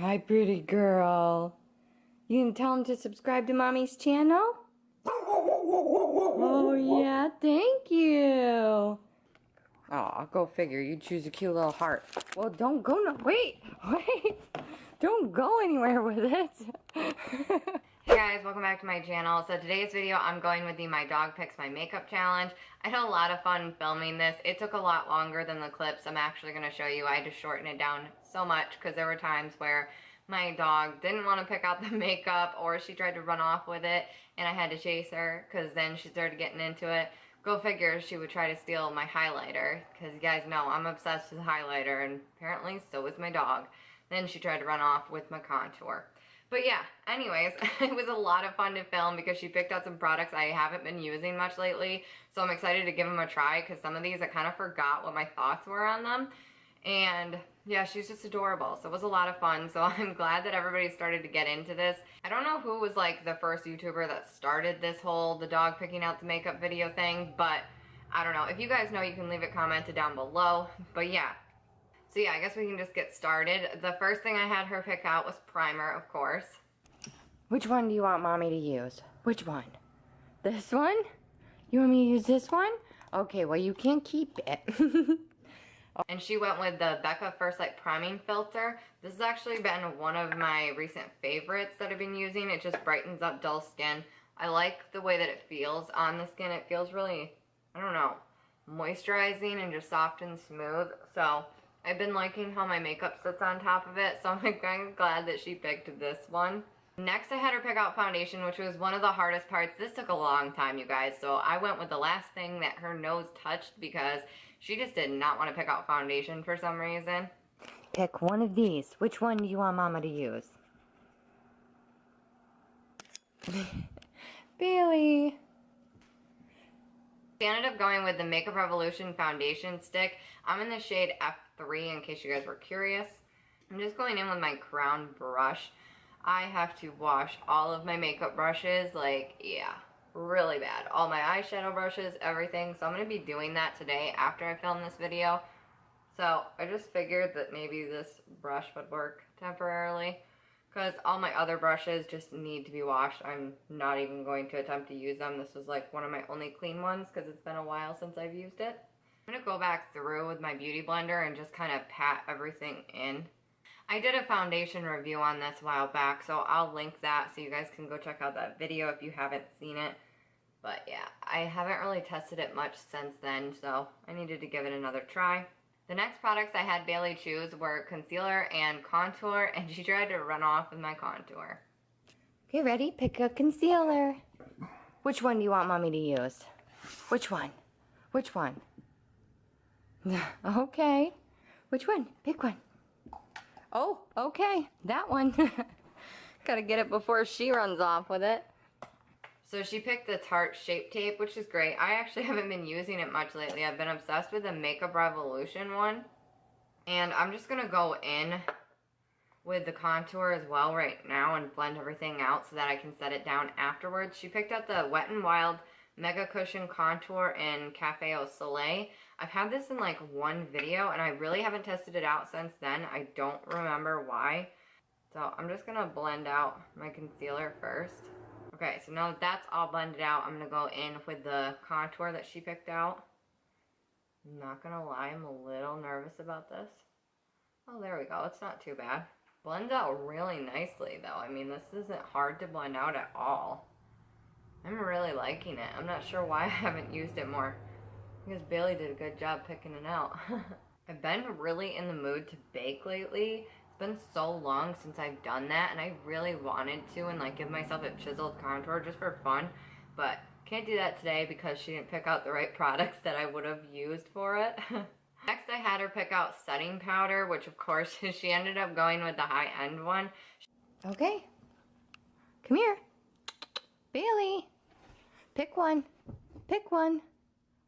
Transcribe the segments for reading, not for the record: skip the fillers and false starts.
Hi, pretty girl. You can tell him to subscribe to Mommy's channel? Oh, yeah, thank you. Oh, go figure. You choose a cute little heart. Well, don't go no. Wait. Don't go anywhere with it. Hey guys, welcome back to my channel. So today's video, I'm going with the My Dog Picks My Makeup Challenge. I had a lot of fun filming this. It took a lot longer than the clips I'm actually going to show you. I had to shorten it down so much because there were times where my dog didn't want to pick out the makeup or she tried to run off with it and I had to chase her because then she started getting into it. Go figure, she would try to steal my highlighter because you guys know I'm obsessed with highlighter and apparently so is my dog. Then she tried to run off with my contour. But yeah, anyways, it was a lot of fun to film because she picked out some products I haven't been using much lately. So I'm excited to give them a try because some of these I kind of forgot what my thoughts were on them. And yeah, she's just adorable. So it was a lot of fun. So I'm glad that everybody started to get into this. I don't know who was like the first YouTuber that started this whole the dog picking out the makeup video thing, but I don't know. If you guys know, you can leave it commented down below. But yeah. So yeah, I guess we can just get started. The first thing I had her pick out was primer, of course. Which one do you want Mommy to use? Which one? This one? You want me to use this one? Okay, well you can't keep it. And she went with the Becca First Light Priming Filter. This has actually been one of my recent favorites that I've been using. It just brightens up dull skin. I like the way that it feels on the skin. It feels really, I don't know, moisturizing and just soft and smooth. So I've been liking how my makeup sits on top of it. So I'm kind of glad that she picked this one. Next I had her pick out foundation, which was one of the hardest parts. This took a long time, you guys, so I went with the last thing that her nose touched because she just did not want to pick out foundation for some reason. Pick one of these. Which one do you want Mama to use? Bailey. I ended up going with the Makeup Revolution foundation stick. I'm in the shade F3 in case you guys were curious. I'm just going in with my crown brush. I have to wash all of my makeup brushes, like, yeah, really bad. All my eyeshadow brushes, everything. So I'm going to be doing that today after I film this video. So I just figured that maybe this brush would work temporarily because all my other brushes just need to be washed. I'm not even going to attempt to use them. This was like one of my only clean ones because it's been a while since I've used it. I'm going to go back through with my beauty blender and just kind of pat everything in. I did a foundation review on this a while back, so I'll link that so you guys can go check out that video if you haven't seen it. But yeah, I haven't really tested it much since then, so I needed to give it another try. The next products I had Bailey choose were concealer and contour, and she tried to run off with my contour. Okay, ready? Pick a concealer. Which one do you want Mommy to use? Which one? Which one? Okay. Which one? Pick one. Oh, okay, that one. Gotta get it before she runs off with it. So she picked the Tarte Shape Tape, which is great. I actually haven't been using it much lately. I've been obsessed with the Makeup Revolution one. And I'm just gonna go in with the contour as well right now and blend everything out so that I can set it down afterwards. She picked out the Wet n Wild Mega Cushion Contour in Cafe au Soleil. I've had this in like one video and I really haven't tested it out since then. I don't remember why. So I'm just gonna blend out my concealer first. Okay, so now that that's all blended out, I'm gonna go in with the contour that she picked out. I'm not gonna lie, I'm a little nervous about this. Oh, there we go, it's not too bad. Blends out really nicely though. I mean, this isn't hard to blend out at all. I'm really liking it. I'm not sure why I haven't used it more. Because Bailey did a good job picking it out. I've been really in the mood to bake lately. It's been so long since I've done that and I really wanted to and like give myself a chiseled contour just for fun. But can't do that today because she didn't pick out the right products that I would have used for it. Next I had her pick out setting powder, which of course she ended up going with the high-end one. Okay, come here. Bailey, pick one. Pick one.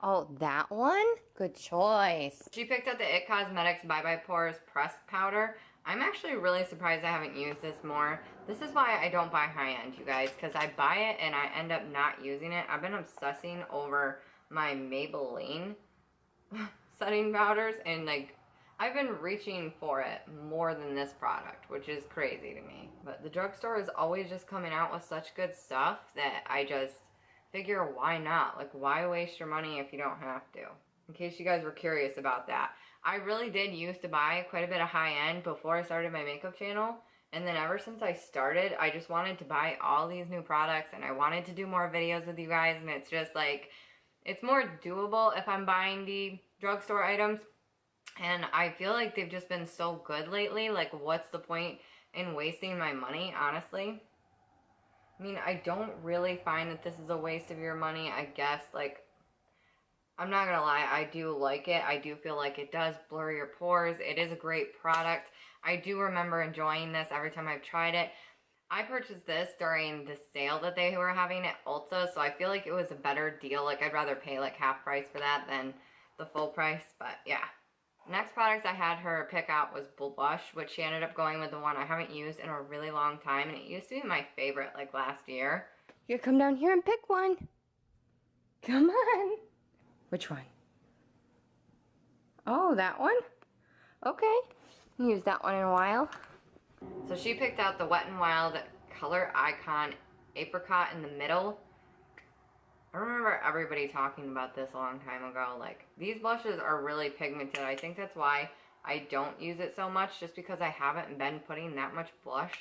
Oh, that one? Good choice. She picked up the IT Cosmetics Bye Bye Pores Pressed Powder. I'm actually really surprised I haven't used this more. This is why I don't buy high-end, you guys, because I buy it and I end up not using it. I've been obsessing over my Maybelline setting powders and like, I've been reaching for it more than this product, which is crazy to me. But the drugstore is always just coming out with such good stuff that I just figure, why not? Like, why waste your money if you don't have to? In case you guys were curious about that. I really did used to buy quite a bit of high-end before I started my makeup channel. And then ever since I started, I just wanted to buy all these new products and I wanted to do more videos with you guys. And it's just like, it's more doable if I'm buying the drugstore items. And I feel like they've just been so good lately. Like, what's the point in wasting my money, honestly? I mean, I don't really find that this is a waste of your money. I guess, like, I'm not gonna lie, I do like it. I do feel like it does blur your pores. It is a great product. I do remember enjoying this every time I've tried it. I purchased this during the sale that they were having at Ulta, so I feel like it was a better deal. Like, I'd rather pay like half price for that than the full price, but yeah. Next product I had her pick out was blush, which she ended up going with the one I haven't used in a really long time, and it used to be my favorite like last year. You come down here and pick one. Come on. Which one? Oh, that one? Okay. Use that one in a while. So she picked out the Wet n Wild Color Icon Apricot in the middle. I remember everybody talking about this a long time ago. Like, these blushes are really pigmented. I think that's why I don't use it so much, just because I haven't been putting that much blush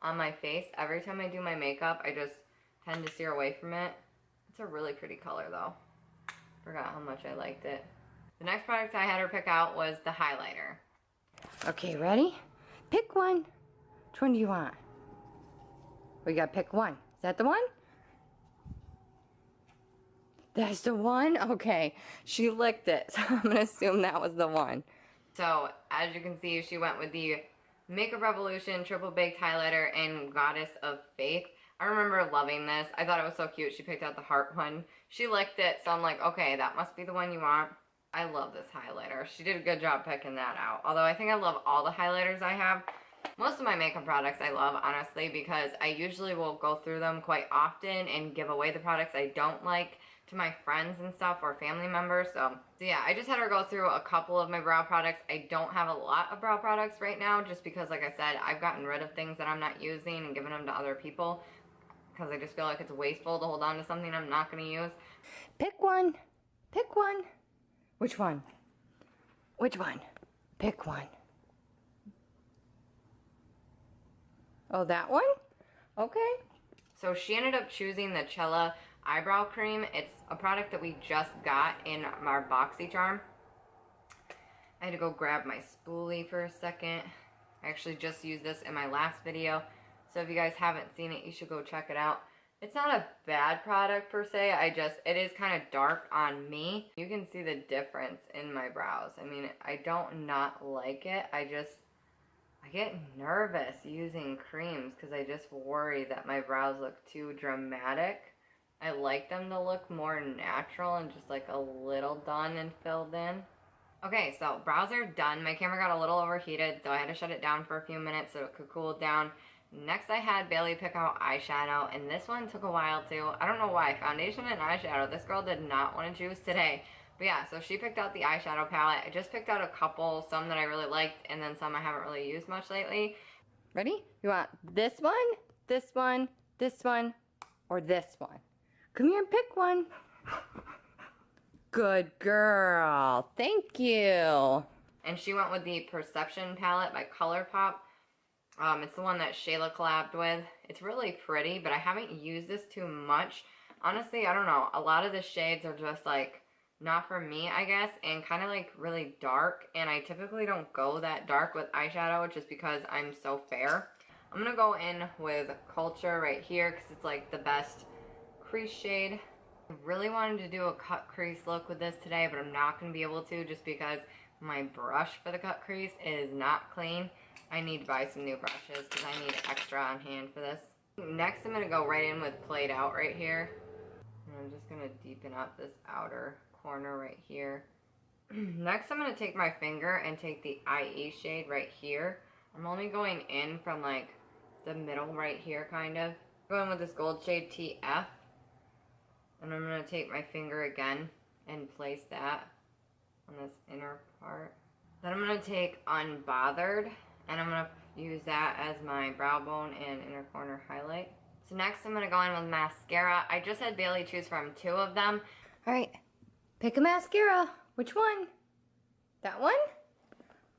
on my face. Every time I do my makeup, I just tend to steer away from it. It's a really pretty color, though. Forgot how much I liked it. The next product I had her pick out was the highlighter. Okay, ready? Pick one. Which one do you want? We gotta pick one. Is that the one? That's the one? Okay. She licked it, so I'm gonna assume that was the one. So, as you can see, she went with the Makeup Revolution Triple Baked Highlighter in Goddess of Faith. I remember loving this. I thought it was so cute. She picked out the heart one. She licked it, so I'm like, okay, that must be the one you want. I love this highlighter. She did a good job picking that out. Although I think I love all the highlighters I have. Most of my makeup products I love, honestly, because I usually will go through them quite often and give away the products I don't like to my friends and stuff or family members. So yeah, I just had her go through a couple of my brow products. I don't have a lot of brow products right now just because, like I said, I've gotten rid of things that I'm not using and given them to other people because I just feel like it's wasteful to hold on to something I'm not going to use. Pick one. Pick one. Which one? Which one? Pick one. Oh, that one? Okay. So she ended up choosing the Cella Eyebrow Cream. It's a product that we just got in our BoxyCharm. I had to go grab my spoolie for a second. I actually just used this in my last video. So if you guys haven't seen it, you should go check it out. It's not a bad product per se. It is kind of dark on me. You can see the difference in my brows. I mean, I don't not like it. I get nervous using creams because I just worry that my brows look too dramatic. I like them to look more natural and just like a little done and filled in. Okay, so brows are done. My camera got a little overheated, so I had to shut it down for a few minutes so it could cool down. Next I had Bailey pick out eyeshadow, and this one took a while too. I don't know why. Foundation and eyeshadow. This girl did not want to choose today. But yeah, so she picked out the eyeshadow palette. I just picked out a couple, some that I really liked, and then some I haven't really used much lately. Ready? You want this one, this one, this one, or this one? Come here and pick one. Good girl. Thank you. And she went with the Perception palette by ColourPop. It's the one that Shayla collabed with. It's really pretty, but I haven't used this too much. Honestly, I don't know. A lot of the shades are just like not for me, I guess, and kind of like really dark, and I typically don't go that dark with eyeshadow just because I'm so fair. I'm gonna go in with Culture right here because it's like the best crease shade. I really wanted to do a cut crease look with this today, but I'm not gonna be able to just because my brush for the cut crease is not clean. I need to buy some new brushes because I need extra on hand for this. Next, I'm gonna go right in with Played Out right here. And I'm just gonna deepen up this outer corner right here. Next, I'm going to take my finger and take the IE shade right here. I'm only going in from like the middle right here, kind of. Going with this gold shade TF. And I'm going to take my finger again and place that on this inner part. Then I'm going to take Unbothered, and I'm going to use that as my brow bone and inner corner highlight. So next I'm going to go in with mascara. I just had Bailey choose from 2 of them. Alright, pick a mascara. Which one? That one?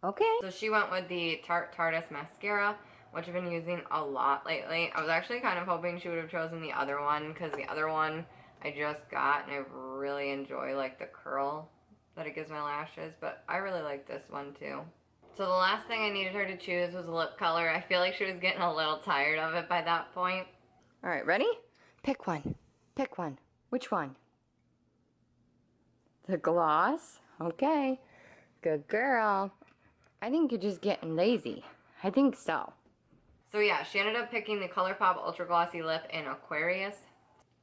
Okay. So she went with the Tarte Tarteist mascara, which I've been using a lot lately. I was actually kind of hoping she would have chosen the other one, because the other one I just got, and I really enjoy like the curl that it gives my lashes, but I really like this one too. So the last thing I needed her to choose was lip color. I feel like she was getting a little tired of it by that point. Alright, ready? Pick one. Pick one. Which one? The gloss? Okay. Good girl. I think you're just getting lazy. I think so. So yeah, she ended up picking the ColourPop Ultra Glossy Lip in Aquarius.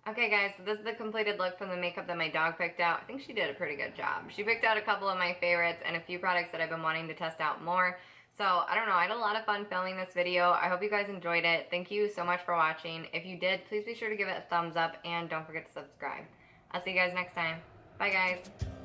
Okay guys, so this is the completed look from the makeup that my dog picked out. I think she did a pretty good job. She picked out a couple of my favorites and a few products that I've been wanting to test out more. So, I don't know, I had a lot of fun filming this video. I hope you guys enjoyed it. Thank you so much for watching. If you did, please be sure to give it a thumbs up and don't forget to subscribe. I'll see you guys next time. Bye guys.